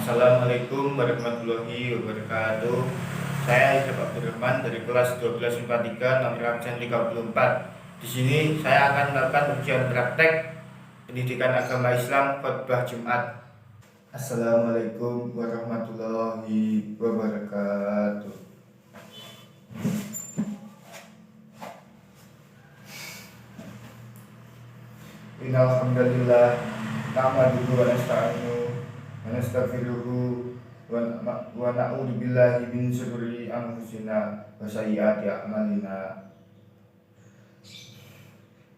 Assalamualaikum warahmatullahi wabarakatuh. Saya Isyaf Abdurrahman dari kelas 1243 nomor absen 34. Di sini saya akan melakukan ujian praktek pendidikan agama Islam khotbah Jumat. Assalamualaikum warahmatullahi wabarakatuh. Innal hamdalillah nahmaduhu wa nasta'inuhu wa nastaghfiruhu wa na'udzu billahi min syururi anfusina wa sayyiati a'malina.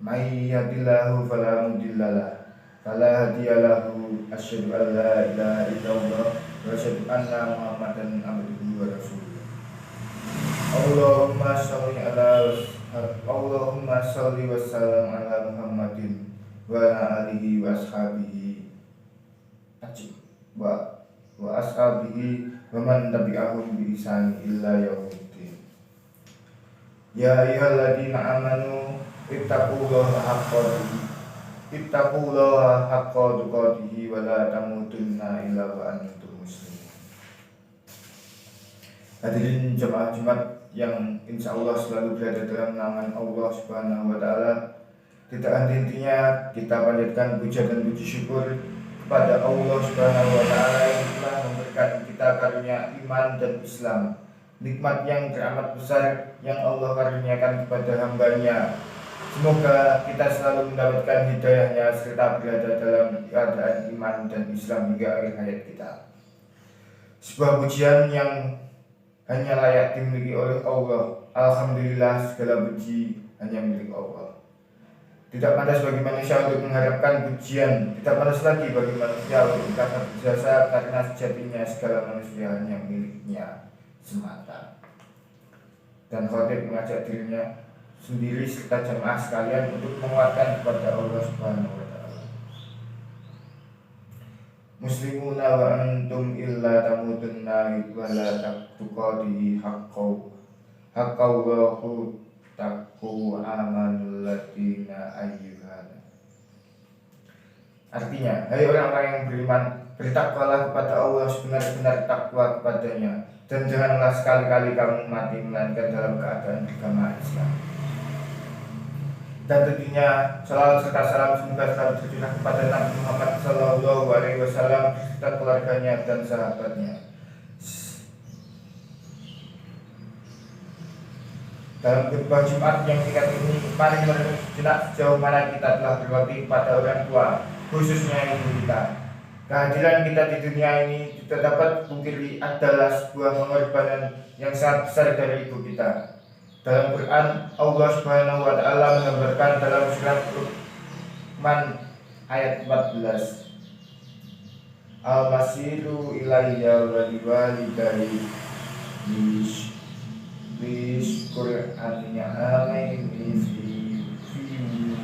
May yahdihillahu fala mudhillalah fala hadiyalahu. Asyhadu an la ilaha illallah wa asyhadu anna Muhammadan abduhu wa rasuluh. Allahumma shalli wa sallim ala Muhammadin wa ala alihi wa ashabihi wa ashabihi wa man tabi'ahum bi ihsan illa yaumiddin. Ya ayyuhalladzina amanu ittaqullaha haqqa tuqatih wa la tamutunna illa wa antum muslimun. Hadirin jemaah Jumat yang insya Allah selalu berada dalam naungan Allah Subhanahu wa Ta'ala. Tidak henti-hentinya kita panjatkan puja dan puji syukur kepada Allah Subhanahu wa Ta'ala yang telah memberikan kita karunia iman dan Islam, nikmat yang teramat besar yang Allah karuniakan kepada hamba-Nya. Semoga kita selalu mendapatkan hidayahnya serta berada dalam keadaan iman dan Islam hingga akhir hayat kita. Sebuah pujian yang hanya layak dimiliki oleh Allah. Alhamdulillah, segala puji hanya milik Allah. Tidak pantas bagi manusia untuk mengharapkan pujian. Tidak pantas lagi bagi manusia untuk berkata berjasa, karena sejatinya segala manusia hanya miliknya semata. Dan khatib mengajak dirinya sendiri serta jamaah sekalian untuk menguatkan kepada Allah Subhanahu wa Ta'ala. Muslimuna wa antum illa tamutunna wa la tuqatihi haqqahu taqu amanul ladina ayyuhana. Artinya, hai orang-orang yang beriman, bertakwalah kepada Allah sebenar-benar takwa kepadanya, dan janganlah sekali-kali kamu mati melainkan dalam keadaan beragama Islam. Dan tentunya salawat serta salam semoga selalu tercurah kepada Nabi Muhammad SAW serta keluarganya dan sahabatnya. Dalam khotbah Jumat yang singkat ini, mari merenung sejenak sejauh mana kita telah berbakti kepada orang tua, khususnya ibu kita. Kehadiran kita di dunia ini tidak dapat dipungkiri adalah sebuah pengorbanan yang sangat besar dari ibu kita. Dalam Quran, Allah Subhanahu wa Ta'ala menggambarkan dalam surat Luqman ayat 14, Al-Masiru ilayya wa liwalidayya bis Qur'annya alaini fi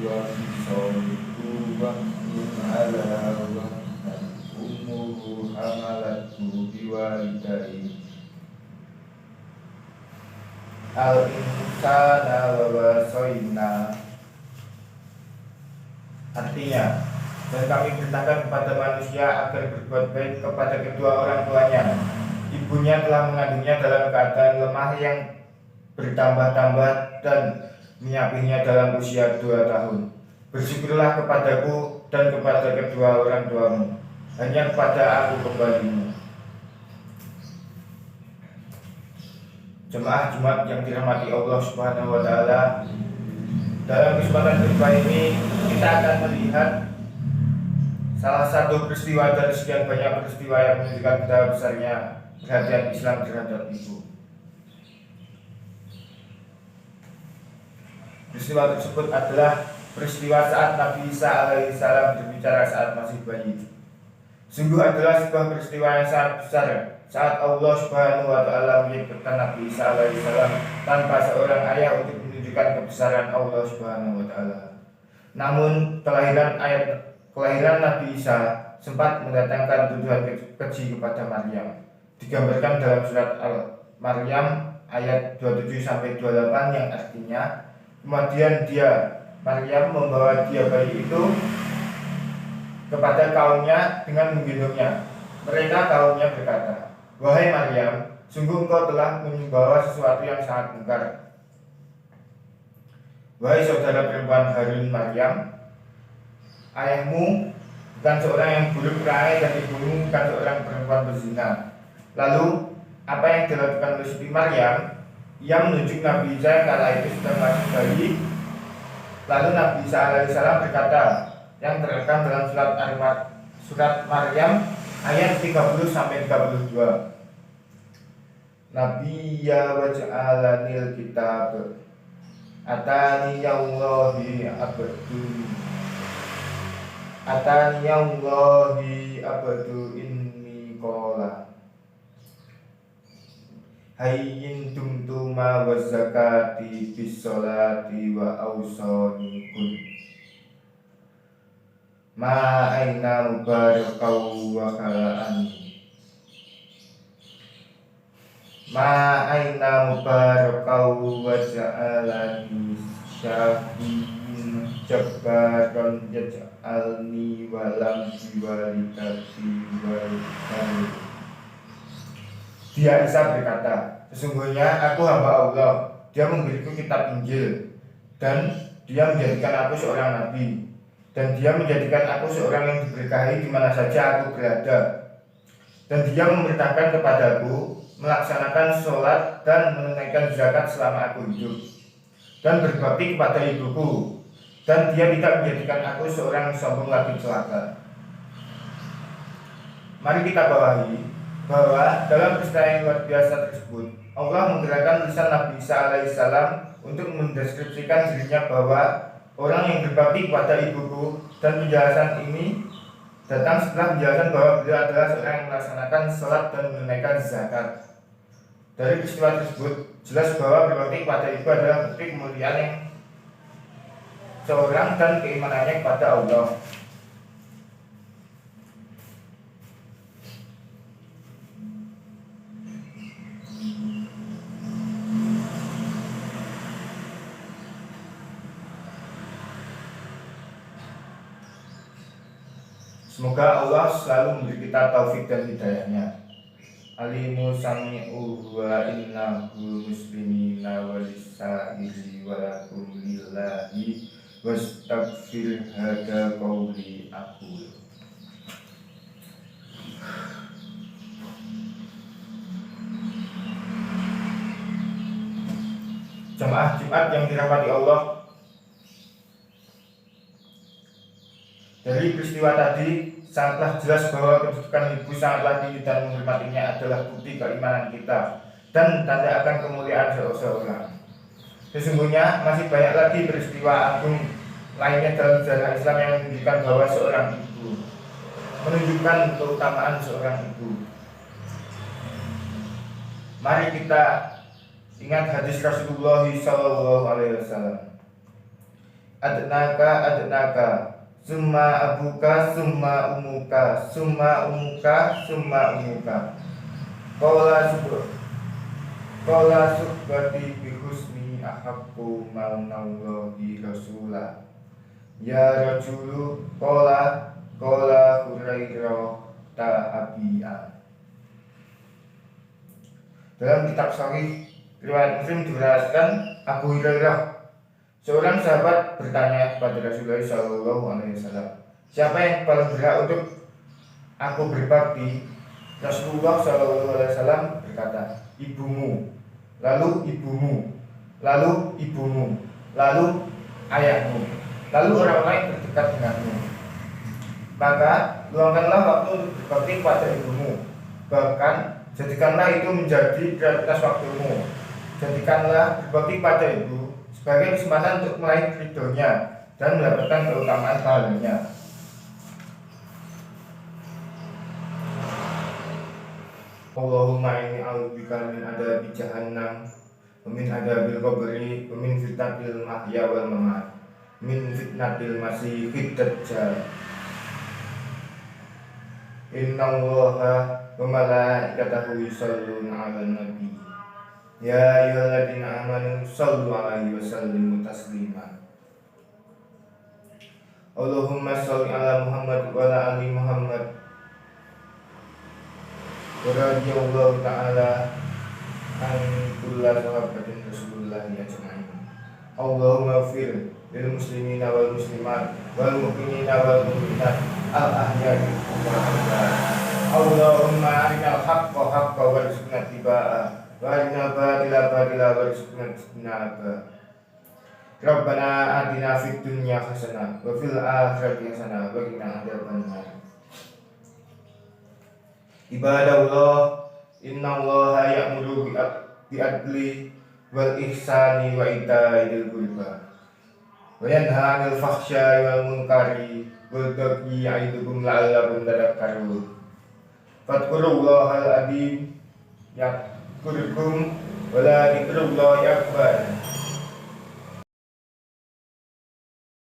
wa sawtu wa ala wa ummuhu hamalatu biwalidayhi al-insana wa wasoina. Artinya, dan kami perintahkan kepada manusia agar berbuat baik kepada kedua orang tuanya. Ibunya telah mengandungnya dalam keadaan lemah yang bertambah-tambah dan menyapihnya dalam usia 2 tahun. Bersyukurlah kepadaku dan kepada kedua orang tuamu, hanya kepada aku kembalimu. Jemaah Jumat yang dirahmati Allah Subhanahu wa Ta'ala, dalam kesempatan khotbah ini kita akan melihat salah satu peristiwa dari sekian banyak peristiwa yang menunjukkan betapa besarnya perhatian Islam terhadap ibu. Peristiwa tersebut adalah peristiwa saat Nabi Isa alaihissalam berbicara saat masih bayi. Sungguh adalah sebuah peristiwa yang sangat besar saat Allah Subhanahu wa Ta'ala menyebutkan Nabi Isa alaihissalam tanpa seorang ayah untuk menunjukkan kebesaran Allah Subhanahu wa Ta'ala. Namun kelahiran Nabi Isa sempat mendatangkan tuduhan keji kepada Maryam. Digambarkan dalam surat Al-Maryam ayat 27-28 yang artinya, kemudian Maryam membawa bayi itu kepada kaumnya dengan menggendongnya. Mereka kaumnya berkata, "Wahai Maryam, sungguh engkau telah membawa sesuatu yang sangat mungkar. Wahai saudara perempuan Harun Maryam, ayahmu bukan seorang yang buruk perangai dan ibumu bukan seorang perempuan berzina." Lalu apa yang dilakukan oleh Siti Maryam? Ia menunjuk Nabi Isa yang kala itu sedang masih bayi. Lalu Nabi Isa alaihissalam berkata, yang terekam dalam surat Maryam ayat 30-32. Nabi ya waj'alanil kitab atani yallahi abdu inni qala hayyin tumtuma wa zakati bis sholati wa awsani kun ma aina mubarakau wa khala'ani ma aina mubarakau wa ja'alani syafi'in jabbaran yaj'alni walam biwalidati walidani. Dia Isa berkata, sesungguhnya aku hamba Allah. Dia memberiku kitab Injil dan dia menjadikan aku seorang nabi dan dia menjadikan aku seorang yang diberkahi di mana saja aku berada. Dan dia memerintahkan kepadaku melaksanakan sholat dan menunaikan zakat selama aku hidup dan berbakti kepada ibuku, dan dia tidak menjadikan aku seorang yang sombong lagi celaka. Mari kita bawahi bahwa dalam peristiwa yang luar biasa tersebut Allah menggerakkan lisan Nabi Isa alaihissalam untuk mendeskripsikan dirinya bahwa orang yang berbakti kepada ibuku, dan penjelasan ini datang setelah penjelasan bahwa beliau adalah seorang yang melaksanakan sholat dan menunaikan zakat. Dari peristiwa tersebut jelas bahwa berbakti kepada ibu adalah bukti kemuliaan yang seorang dan keimanannya kepada Allah. Semoga Allah selalu memberi kita taufik dan hidayahnya. Alimu sami'u wa innahu muslimina wa lisa'iri wa lakum lillahi wastaghfir hada qawli aqul. Jamaah Jumat yang dirahmati Allah, dari peristiwa tadi sangatlah jelas bahwa kedudukan ibu sangatlah tinggi dan menghormatinya adalah bukti keimanan kita dan tanda akan kemuliaan seseorang. Sesungguhnya masih banyak lagi peristiwa agung lainnya dalam sejarah Islam yang menunjukkan bahwa seorang ibu, menunjukkan keutamaan seorang ibu. Mari kita ingat hadis Rasulullah SAW. Adnaka summa abuka summa umuka summa umuka summa umuka. Qala subhati bi husni ahabbu maunallahi rasulah. Ya rajulu qala Hurairah ta'abi'a. Dalam kitab Sahih riwayat Muslim dijelaskan, Abu Hurairah, seorang sahabat, bertanya kepada Rasulullah SAW, siapa yang paling berhak untuk aku berbakti? Rasulullah SAW berkata, ibumu, lalu ibumu, lalu ibumu, lalu ayahmu, lalu orang lain terdekat denganmu. Maka luangkanlah waktu untuk berbakti kepada ibumu, bahkan jadikanlah itu menjadi prioritas waktumu. Jadikanlah berbakti pada ibu sebagai kesempatan untuk meraih ridhonya dan mendapatkan keutamaan pahalanya. Allahumma inni a'udzubika min adzabi jahannam wa min adzabil qabri wa min fitnatil mahya wal mamat min fitnatil masiihid dajjal. Innallaha wa malaikatahu yusholluna 'alan nabi. Ya ayyuhalladzina amanu shallu 'alaihi wa sallimu taslima. Allahumma shalli 'ala Muhammad wa 'ala ali Muhammad wa radhiyallahu ta'ala an kulli sahabatin Rasulullah ajma'in. Allahumma fir lil muslimina wal muslimat wal mu'minina wal mu'minat al ahya'i wal amwat. Allahumma arinal haqqa haqqan warzuqna ittiba'ah wa arinal batila batila warzuqna ijtinabah. Rabbana atina fid dunya hasanah wa fil akhirati hasanah wa qina adzabannar. Ibadallah, innallaha ya'muru bil adli wal ihsani wa ita'i dzil qurba wa yanha 'anil fahsya'i wal munkari wal baghi ya'idukum la'allakum tadhakkarun. Fadhkurullahal adzim yadhkurkum wa la dzikrullahi akbar.